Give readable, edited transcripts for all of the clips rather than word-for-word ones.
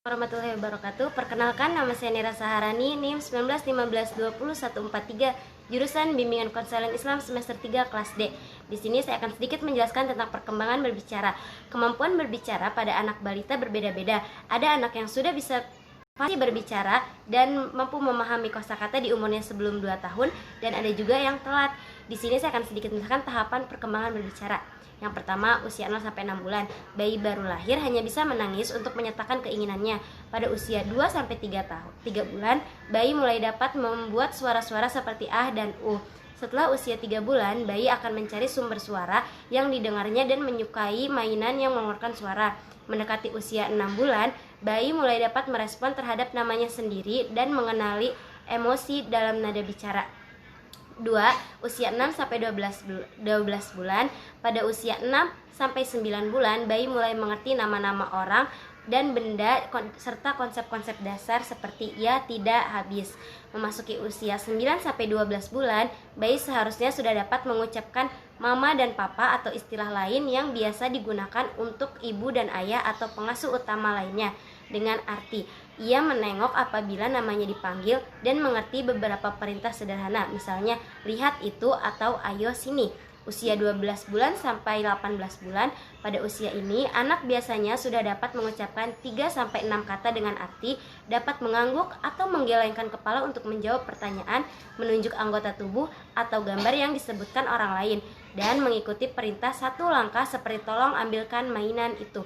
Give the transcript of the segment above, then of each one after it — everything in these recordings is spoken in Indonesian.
Warahmatullahi wabarakatuh. Perkenalkan, nama saya Nira Saharani, NIM 1915201143, jurusan Bimbingan Konseling Islam semester 3 kelas D. Di sini saya akan sedikit menjelaskan tentang perkembangan berbicara. Kemampuan berbicara pada anak balita berbeda-beda. Ada anak yang sudah bisa fasih berbicara dan mampu memahami kosakata di umurnya sebelum 2 tahun, dan ada juga yang telat. Di sini saya akan sedikit menjelaskan tahapan perkembangan berbicara. Yang pertama, usia 0 sampai 6 bulan. Bayi baru lahir hanya bisa menangis untuk menyatakan keinginannya. Pada usia 2 sampai 3 bulan, bayi mulai dapat membuat suara-suara seperti ah dan Setelah usia 3 bulan, bayi akan mencari sumber suara yang didengarnya dan menyukai mainan yang mengeluarkan suara. Mendekati usia 6 bulan, bayi mulai dapat merespon terhadap namanya sendiri dan mengenali emosi dalam nada bicara. 2. Usia 6 sampai 12 bulan. Pada usia 6 sampai 9 bulan, bayi mulai mengerti nama-nama orang dan benda serta konsep-konsep dasar seperti ya, tidak, habis. Memasuki usia 9 sampai 12 bulan, bayi seharusnya sudah dapat mengucapkan mama dan papa atau istilah lain yang biasa digunakan untuk ibu dan ayah atau pengasuh utama lainnya, dengan arti ia menengok apabila namanya dipanggil dan mengerti beberapa perintah sederhana, misalnya lihat itu atau ayo sini. Usia 12 bulan sampai 18 bulan. Pada usia ini, anak biasanya sudah dapat mengucapkan 3-6 kata dengan arti dapat mengangguk atau menggelengkan kepala untuk menjawab pertanyaan, menunjuk anggota tubuh atau gambar yang disebutkan orang lain, dan mengikuti perintah satu langkah seperti tolong ambilkan mainan itu.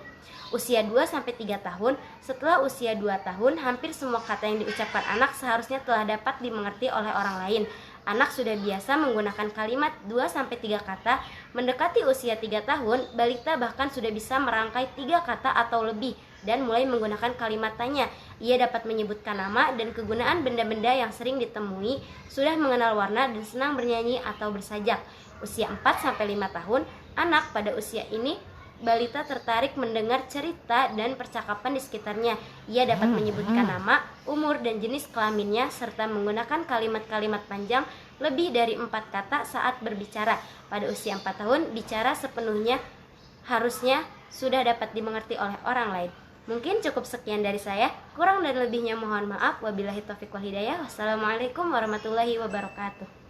Usia 2-3 tahun. Setelah usia 2 tahun, hampir semua kata yang diucapkan anak seharusnya telah dapat dimengerti oleh orang lain. Anak sudah biasa menggunakan kalimat 2-3 kata. Mendekati usia 3 tahun, balita bahkan sudah bisa merangkai 3 kata atau lebih dan mulai menggunakan kalimat tanya. Ia dapat menyebutkan nama dan kegunaan benda-benda yang sering ditemui, sudah mengenal warna dan senang bernyanyi atau bersajak. Usia 4-5 tahun, anak pada usia ini balita tertarik mendengar cerita dan percakapan di sekitarnya. Ia dapat menyebutkan nama, umur, dan jenis kelaminnya serta menggunakan kalimat-kalimat panjang lebih dari 4 kata saat berbicara. Pada usia 4 tahun, bicara sepenuhnya harusnya sudah dapat dimengerti oleh orang lain. Mungkin cukup sekian dari saya. Kurang dan lebihnya mohon maaf. Wabillahi taufiq wal hidayah. Wassalamualaikum warahmatullahi wabarakatuh.